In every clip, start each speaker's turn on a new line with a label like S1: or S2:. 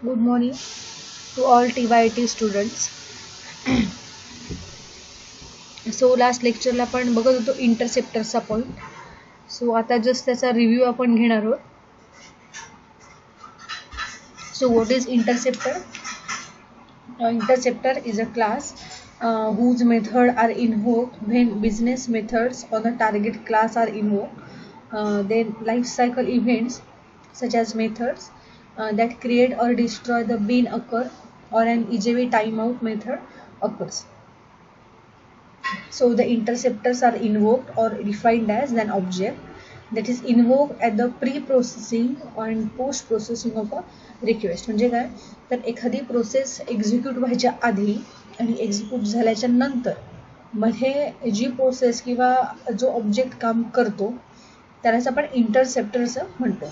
S1: Good morning to all TYT students. So last लेक्चरला आपण बघत होतो इंटरसेप्टरचा पॉईंट. सो आता जस्ट त्याचा रिव्ह्यू आपण घेणार आहोत. सो what is interceptor? Interceptor is a class whose method are invoked when business methods on a target class are invoked. Then life cycle events such as methods that create or destroy the bean occur, or an EJB timeout method occurs. So the interceptors are invoked or defined as an object that is invoked at the pre-processing and post-processing of a request. म्हणजे काय तर एखादी process execute व्हायच्या आधी आणि execute झाल्याच्या नंतर मध्ये जी प्रोसेस किंवा जो ऑब्जेक्ट काम करतो त्यालाच आपण इंटरसेप्टरचं म्हणतो.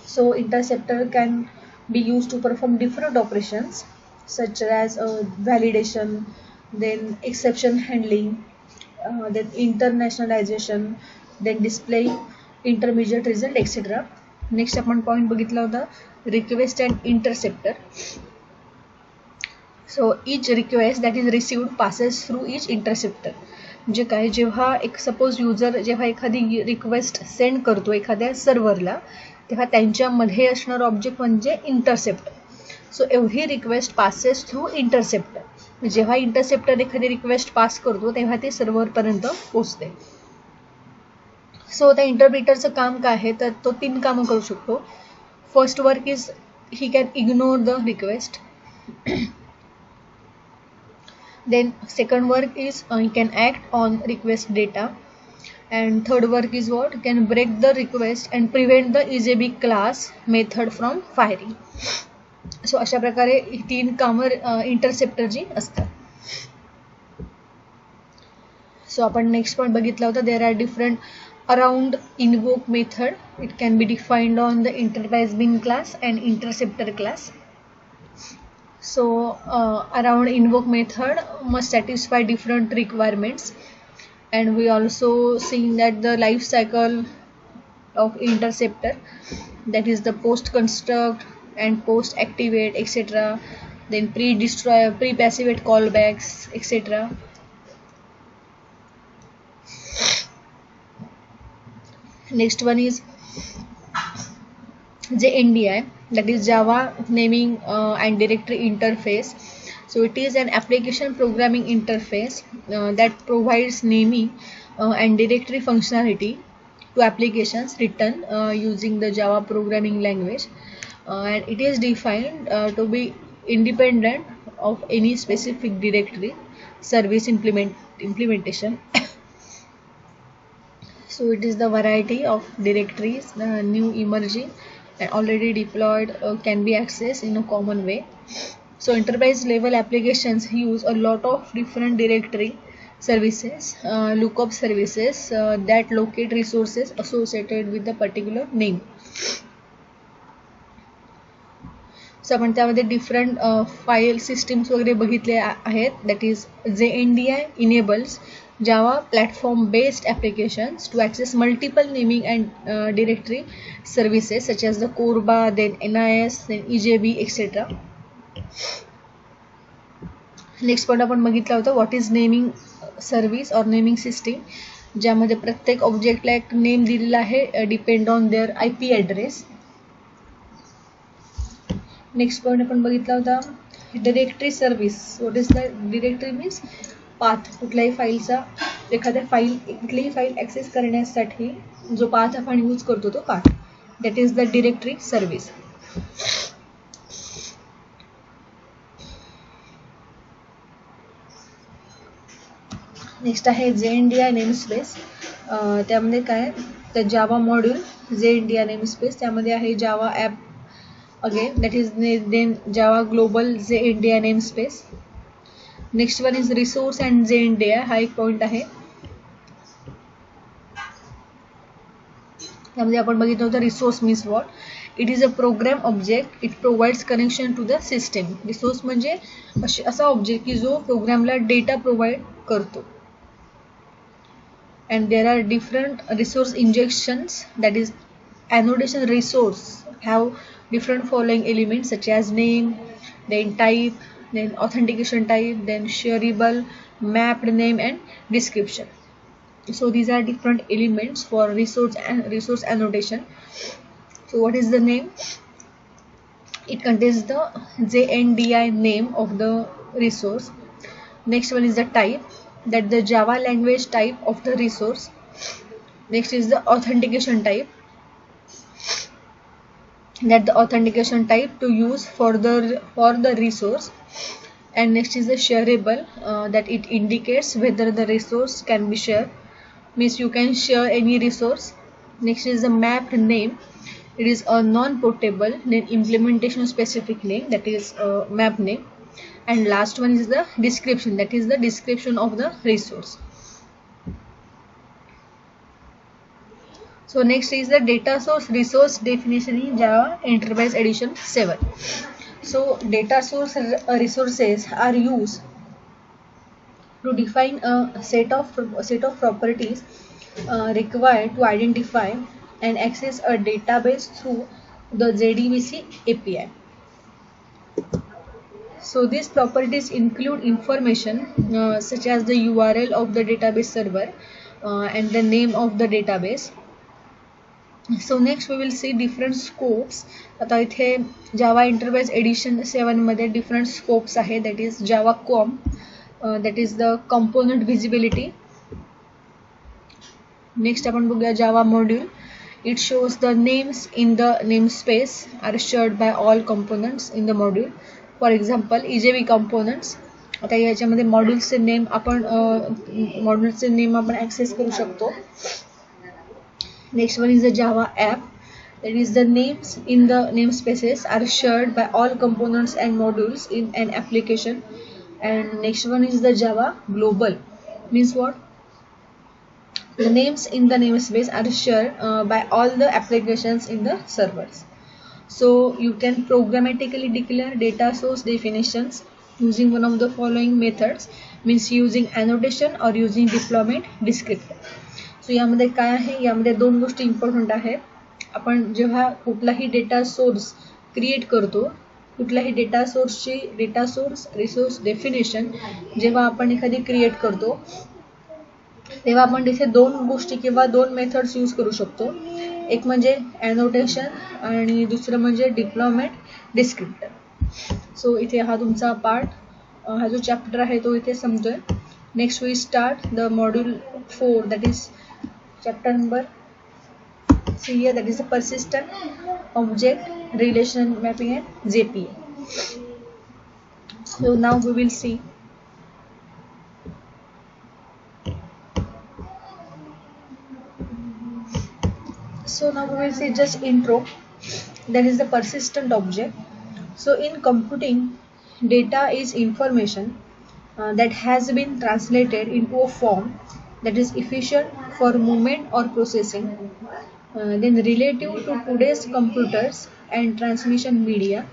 S1: So interceptor can be use to perform different operations such as validation, then exception handling, then internationalization, then display intermediate result etcetera. Next आपण पॉईंट बघितला होता request and interceptor. So each request that is received passes through each interceptor. म्हणजे काय, जेव्हा एक suppose user जेव्हा एखादी request send करतो एखाद्या सर्व्हरला तेव्हा त्यांच्यामध्ये असणारं ऑब्जेक्ट म्हणजे interceptor. So every request passes through interceptor. जेव्हा इंटरसेप्टर एखादी रिक्वेस्ट पास करतो तेव्हा ते सर्व्हरपर्यंत पोचते. सो त्या इंटरप्रिटरचं काम काय आहे तर तो 3 कामं करू शकतो. First work is he can ignore the request. Then second work is he can act on request data. And third work is what can break the request and prevent the EJB class method from firing. So अशा प्रकारे 3 कामं इंटरसेप्टरची असतात. सो आपण next point बघितला होता there are different around invoke method. It can be defined on the enterprise bean class and interceptor class. So around invoke method must satisfy different requirements, and we also seen that the life cycle of interceptor, that is the post construct and post activate etc, then pre destroy, pre passivate callbacks etc. Next one is JNDI, that is Java Naming and Directory Interface. So it is an application programming interface that provides naming and directory functionality to applications written using the Java programming language, and it is defined to be independent of any specific directory service implementation. So it is the variety of directories, new emerging and already deployed can be accessed in a common way. So enterprise level applications use a lot of different directory services, lookup services that locate resources associated with the particular name. सो आपण त्यामध्ये different file systems वगैरे बघितले आहेत. That is JNDI enables Java platform based applications to access multiple naming and directory services such as the Corba, then NIS, then EJB etc. Next point आपण बघितला होता what is naming service और naming system, ज्यामध्ये प्रत्येक ऑब्जेक्टला एक name दिलेला आहे depend on their IP address. Next point आपण बघितला होता directory service. What is the directory means path. कुठल्याही फाईलचा एखाद्या कुठलीही फाईल ॲक्सेस करण्यासाठी जो पाथ आपण यूज करतो तो path, that is the directory service. Next आहे JNDI नेमस्पेस. त्यामध्ये काय तर जावा मॉड्यूल JNDI नेमस्पेस, त्यामध्ये आहे जावा app again, that is then Java global JNDI namespace. Next one is resource and JNDI. हा एक पॉईंट आहे. त्यामध्ये आपण बघितलं होतं resource means what. It is a program object, it provides connection to the system. Resource म्हणजे असा object की जो प्रोग्रामला डेटा प्रोव्हाइड करतो. and there are different resource injections, that is annotation resource have different following elements such as name, then type, then authentication type, then shareable, mapped name, and description. So these are different elements for resource and resource annotation. So what is the name? It contains the JNDI name of the resource. Next one is the type, that the Java language type of the resource. Next is the authentication type, that the authentication type to use for the resource. And next is the shareable, that it indicates whether the resource can be shared, means you can share any resource. Next is the mapped name, it is a non-portable then implementation specific name, that is map name. And last one is the description, that is the description of the resource. So next is the data source resource definition in Java Enterprise Edition 7. So data source resources are used to define a set of properties required to identify and access a database through the JDBC API. So these properties include information such as the URL of the database server and the name of the database. So next we will see different scopes. आता इथे Java Enterprise Edition 7 मध्ये different scopes आहे, that is Java COM, that is the component visibility. Next आपण बघूया Java module. It shows the names in the namespace are shared by all components in the module. For example, EJB components. आता याच्यामध्ये मॉड्यूल्सचे name आपण access करू शकतो. Next one is the Java app, that is the names in the namespaces are shared by all components and modules in an application. And next one is the Java global, means what? The names in the namespace are shared by all the applications in the servers. So you can programmatically declare data source definitions using one of the following methods, means using annotation or using deployment descriptor. सो यामध्ये काय आहे, यामध्ये दोन गोष्टी important आहे. आपण जेव्हा कुठलाही डेटा सोर्स क्रिएट करतो, कुठल्याही डेटा सोर्स रिसोर्स डेफिनेशन जेव्हा आपण एखादी क्रिएट करतो, तेव्हा आपण तिथे दोन गोष्टी किंवा दोन मेथड्स यूज करू शकतो. एक म्हणजे एनोटेशन आणि दुसरं म्हणजे डिप्लॉयमेंट डिस्क्रिप्टर. सो इथे हा तुमचा पार्ट, हा जो चॅप्टर आहे तो इथे संपतोय. Next we start the module 4, that is chapter number 3 here, that is the persistent object relation mapping and JPA. So now we will see. So now we will see just intro, that is the persistent object. So in computing, data is information that has been translated into a form that is efficient for movement or processing, then relative to today's computers and transmission media,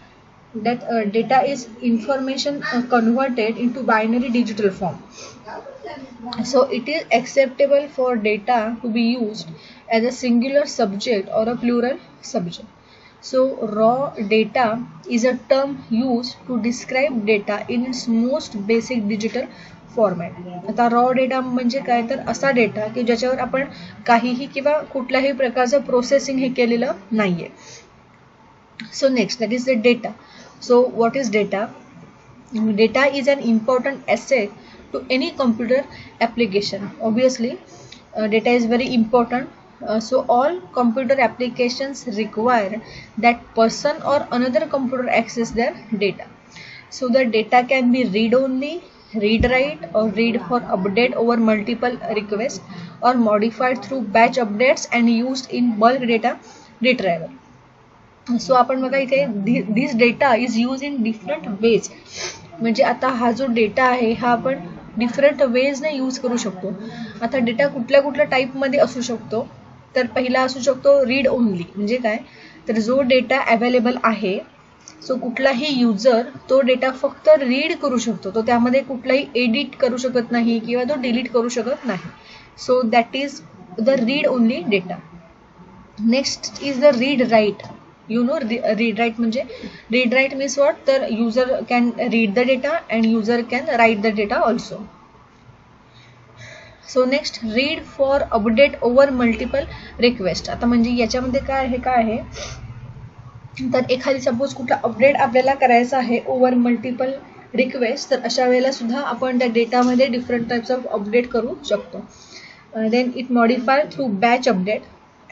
S1: that data is information converted into binary digital form. So it is acceptable for data to be used as a singular subject or a plural subject. So raw data is a term used to describe data in its most basic digital format. आता raw data म्हणजे काय, तर असा data की ज्याच्यावर आपण काहीही किंवा कुठल्याही प्रकारचं प्रोसेसिंग हे केलेलं नाहीये. So next, that is the data. So what is data? Data is an important asset to any computer application. Obviously data is very important. So all computer applications require that person or another computer access their data. So the data can be read only, read write, or read for update over multiple requests, or modified through batch updates and used in bulk data retrieval. So आपण बघा इथे this data is used in different ways. म्हणजे आता हा जो data आहे हा आपण डिफरंट वेजने यूज करू शकतो. आता डेटा कुठल्या टाईपमध्ये असू शकतो, तर पहिला असू शकतो रीड ओनली. म्हणजे काय, तर जो डेटा अवेलेबल आहे, सो कुठलाही युजर तो डेटा फक्त रीड करू शकतो, तो त्यामध्ये कुठलाही एडिट करू शकत नाही किंवा तो डिलीट करू शकत नाही. So that is the read only data. Next is the read write. You know read write म्हणजे रीड राईट मीन्स वॉट, तर user can read the data and user can write the data also. So next, read for update over multiple request. आता म्हणजे याच्यामध्ये काय आहे, तर एखादी suppose कुठला अपडेट आपल्याला करायचा आहे ओव्हर मल्टिपल रिक्वेस्ट, तर अशा वेळेला सुद्धा आपण त्या डेटामध्ये डिफरंट टाइप्स ऑफ अपडेट करू शकतो. Then it modify through batch update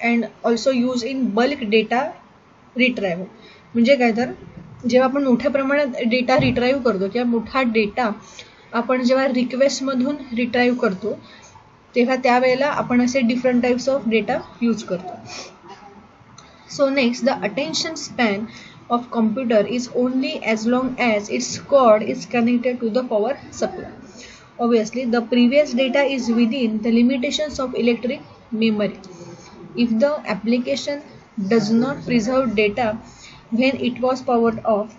S1: and also use in bulk data retrieval. म्हणजे काय, तर जेव्हा आपण मोठ्या प्रमाणात डेटा रिट्राईव्ह करतो किंवा मोठा डेटा आपण जेव्हा रिक्वेस्टमधून रिट्राईव्ह करतो तेव्हा त्यावेळेला आपण असे different types of data use करतो. So next, the attention span of computer is only as long as its cord is connected to the power supply. Obviously, the previous data is within the limitations of electric memory. If the application does not preserve data when it was powered off,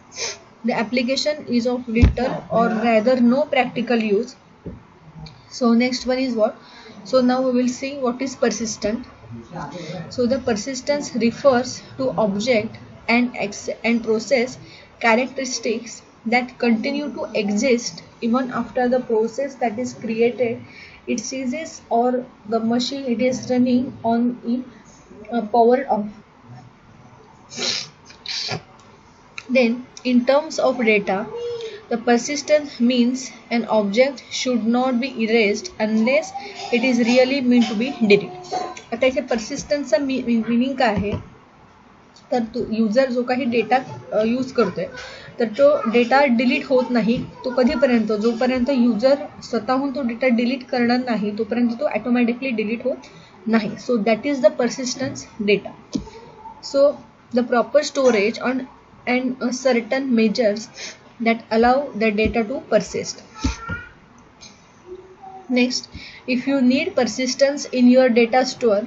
S1: the application is of little or rather no practical use. So next one is what? So now we will see what is persistent. So the persistence refers to object and process characteristics that continue to exist even after the process that is created it ceases or the machine it is running on is powered off. Then in terms of data, the persistent means an object should not be erased unless it is really meant to be deleted. आता इथे persistentचा meaning काय आहे, तर तो user जो काही data use करतोय तर तो डेटा डिलीट होत नाही. तो कधीपर्यंत, जोपर्यंत युजर स्वतःहून तो डेटा डिलीट करणार नाही तोपर्यंत तो ऑटोमॅटिकली डिलीट होत नाही. So that is the persistence data. So the proper storage and certain measures that allow the data to persist. Next, if you need persistence in your data store,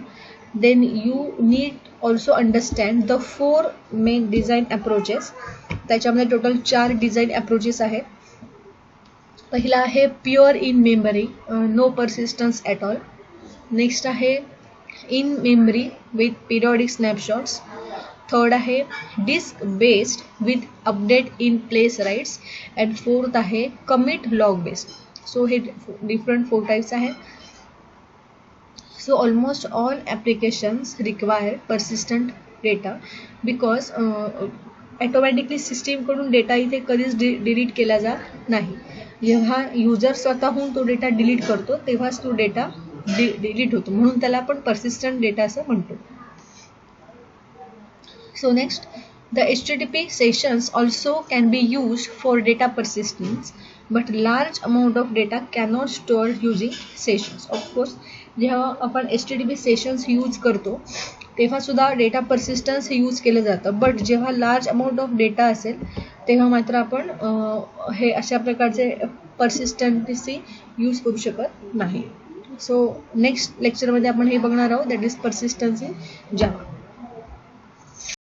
S1: then you need also understand the 4 main design approaches. त्याच्यामध्ये total 4 design approaches आहेत. पहिला आहे pure in memory, no persistence at all. Next आहे in memory with periodic snapshots. Third आहे disk based with update in place writes. And fourth आहे commit log based. So हे different 4 types आहेत. So almost all applications require persistent data because automatically सिस्टीमकडून data इथे कधीच delete केला जात नाही. जेव्हा युजर स्वतःहून तो डेटा डिलीट करतो तेव्हाच तो डेटा डिलीट होतो, म्हणून त्याला आपण पर्सिस्टंट डेटा असं म्हणतो. So next, the HTTP sessions also can be used for data persistence, but large amount of data cannot store using sessions. Of course, जेव्हा आपण HTTP सेशन्स यूज करतो तेव्हा सुद्धा डेटा पर्सिस्टन्स हे यूज केलं जातं, but जेव्हा लार्ज अमाऊंट ऑफ डेटा असेल तेव्हा मात्र आपण हे अशा प्रकारचे पर्सिस्टन्सी यूज करू शकत नाही. सो नेक्स्ट लेक्चरमध्ये आपण हे बघणार आहोत, that is persistence in Java.